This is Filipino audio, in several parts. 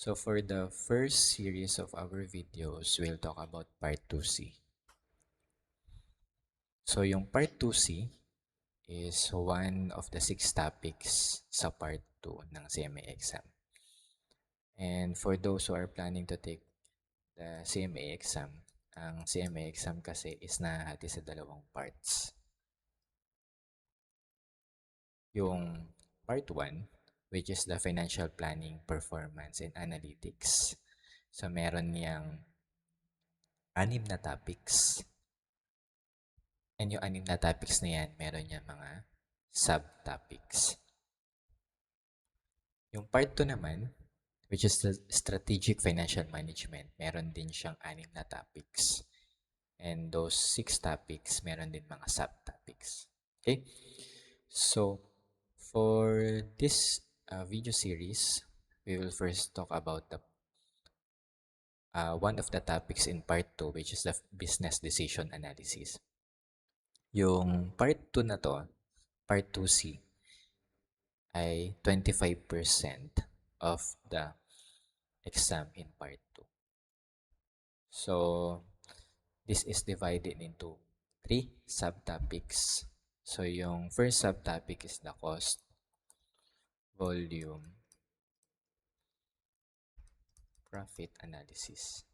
So for the first series of our videos, we'll talk about Part 2C. So yung Part 2C is one of the 6 topics sa Part 2 ng CMA exam. And for those who are planning to take the CMA exam, ang CMA exam kasi is nahati sa dalawang parts. Yung Part 1, which is the Financial Planning, Performance, and Analytics. So meron niyang 6 na topics. And yung 6 na topics na yan, meron niya mga subtopics. Yung part 2 naman, which is the Strategic Financial Management, meron din siyang 6 na topics. And those 6 topics, meron din mga subtopics. Okay? So, for this video series, we will first talk about the one of the topics in part 2, which is the business decision analysis. Yung part 2 na to, part 2C, ay 25% of the exam in part 2. So, this is divided into 3 subtopics. So, yung first subtopic is the cost, volume, profit analysis.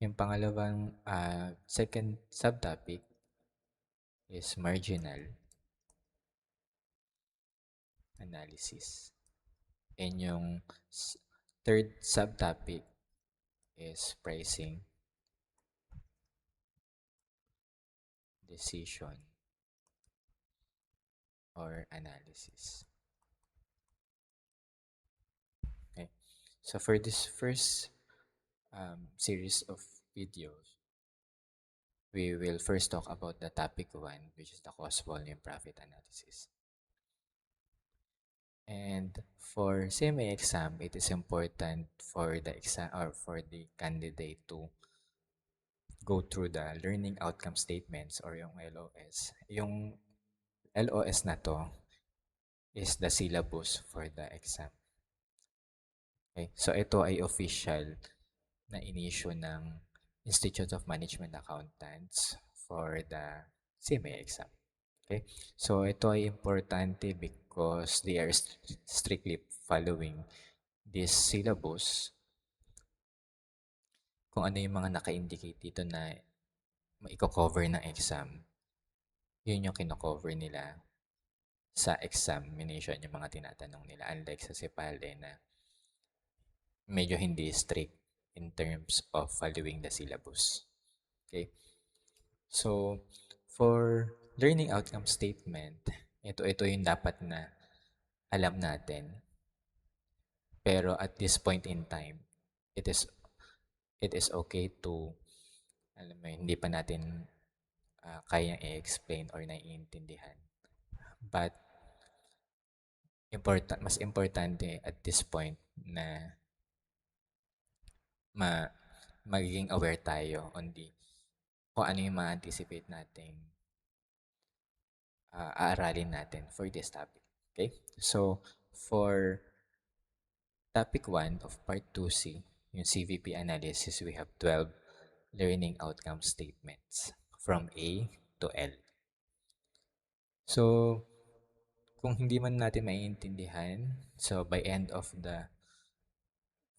Yung pangalawang second subtopic is marginal analysis. And yung third subtopic is pricing decision or analysis. Okay. So for this first series of videos, we will first talk about the topic 1, which is the cost, volume, profit analysis. And for CMA exam, it is important for the exam or for the candidate to go through the learning outcome statements or yung LOS. Yung LOS na to is the syllabus for the exam. Okay? So ito ay official na in-issue ng Institute of Management Accountants for the CMA exam. Okay? So ito ay importante because they are strictly following this syllabus. Kung ano yung mga naka-indicate dito na maiko-cover ng exam, yun yung kino-cover nila sa examination, yung mga tinatanong nila. Unlike sa CEPALE na medyo hindi strict in terms of following the syllabus. Okay? So, for learning outcome statement, ito yung dapat na alam natin. Pero at this point in time, it is okay to, alam mo, hindi pa natin kayang i-explain or naiintindihan. But, mas importante at this point na magiging aware tayo on kung ano yung ma-anticipate nating aaralin natin for this topic. Okay? So, for topic 1 of part 2C, yung CVP analysis, we have 12 learning outcome statements from A to L. So, kung hindi man natin maiintindihan, so by end of the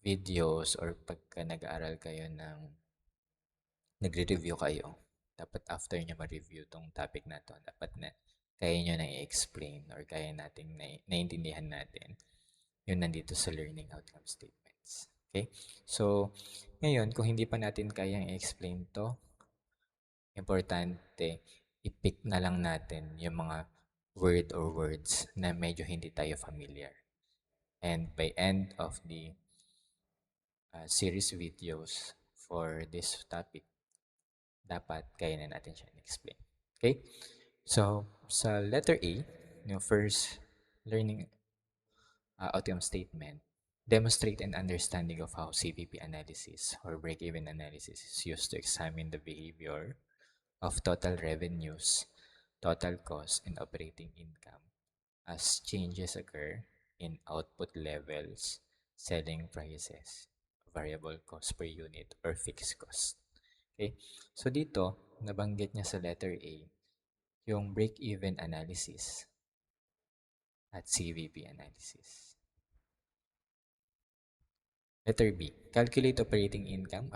videos or pagka nag-aaral kayo nagre-review kayo, dapat after nyo ma-review tong topic na to, dapat na kaya nyo na i-explain or kaya nating naiintindihan natin yung nandito sa learning outcome statements. Okay? So, ngayon, kung hindi pa natin kayang i-explain to, importante, i-pick na lang natin yung mga word or words na medyo hindi tayo familiar. And by end of the series videos for this topic, dapat kaya na natin siya explain. Okay? So, sa letter A, yung first learning outcome statement, demonstrate an understanding of how CVP analysis or break-even analysis is used to examine the behavior of total revenues, total costs, and operating income as changes occur in output levels, selling prices, variable cost per unit, or fixed cost. Okay? So dito, nabanggit niya sa letter A, yung break-even analysis at CVP analysis. Letter B, calculate operating income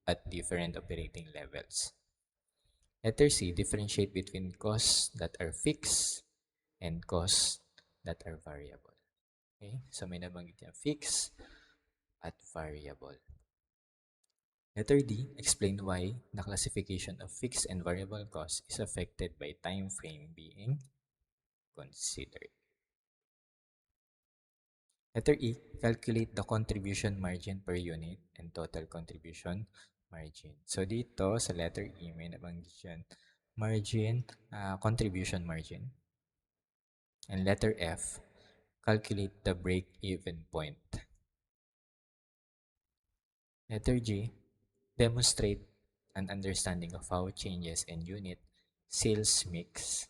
at different operating levels. Letter C, differentiate between costs that are fixed and costs that are variable. Okay? So may nabanggit niya, fixed at variable. Letter D, explain why the classification of fixed and variable costs is affected by time frame being considered. Letter E, calculate the contribution margin per unit and total contribution margin. So dito sa letter E, may nabanggit yan, margin, contribution margin. And letter F, calculate the break-even point. Letter G, demonstrate an understanding of how changes in unit sales mix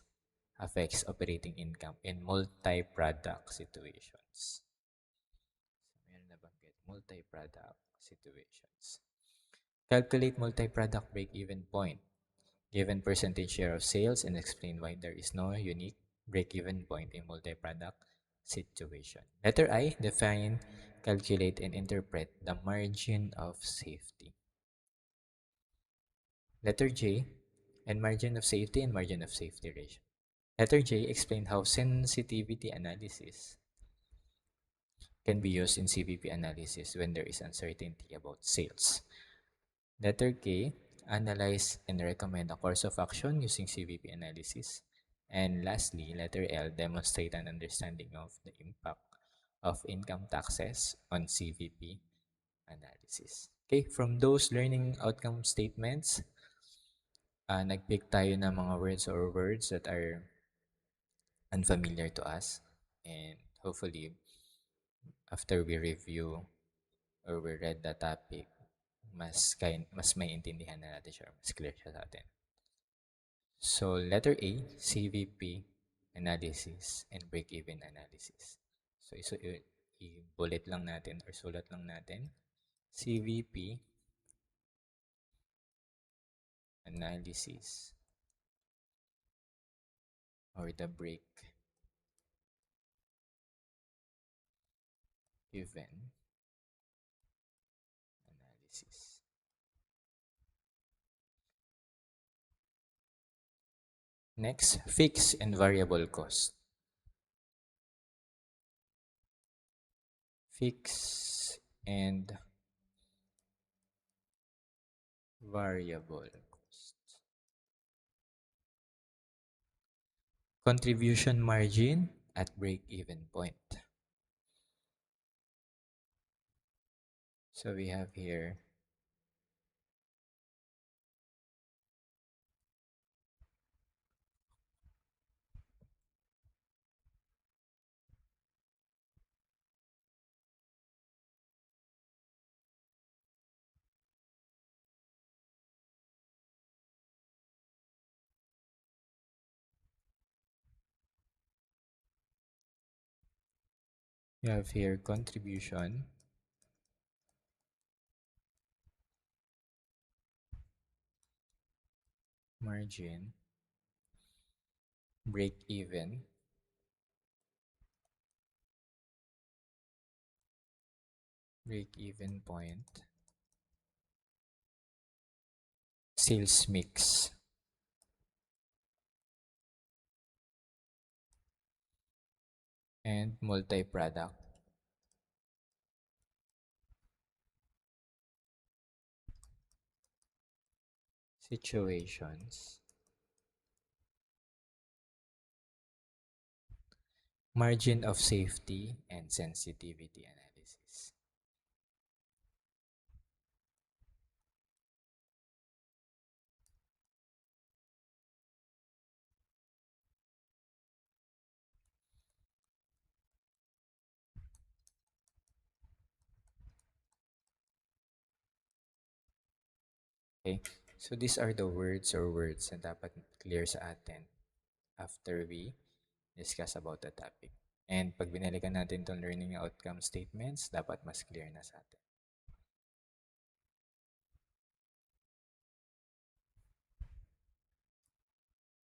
affects operating income in multi-product situations. Meron na banggit, multi-product situations. Calculate multi-product break-even point. Given percentage share of sales and explain why there is no unique break-even point in multi-product situation. Letter I, define, calculate, and interpret the margin of safety. Letter J, and margin of safety and margin of safety ratio. Letter J, explain how sensitivity analysis can be used in CVP analysis when there is uncertainty about sales. Letter K, analyze and recommend a course of action using CVP analysis. And lastly, letter L, demonstrate an understanding of the impact of income taxes on CVP analysis. Okay, from those learning outcome statements, nag-pick tayo ng mga words that are unfamiliar to us. And hopefully, after we review or we read the topic, mas may intindihan na natin siya, mas clear siya sa atin. So, letter A, CVP analysis and break-even analysis. So, i-bullet lang natin or sulat lang natin. CVP analysis or the break-even analysis. Next, fixed and variable cost. Fixed and variable cost. Contribution margin at break-even point. So we have here contribution margin, break-even point, sales mix, and multi-product situations. Margin of safety and sensitivity analysis. Okay, so these are the words na dapat clear sa atin after we discuss about the topic. And pag binalikan natin itong learning outcome statements, dapat mas clear na sa atin.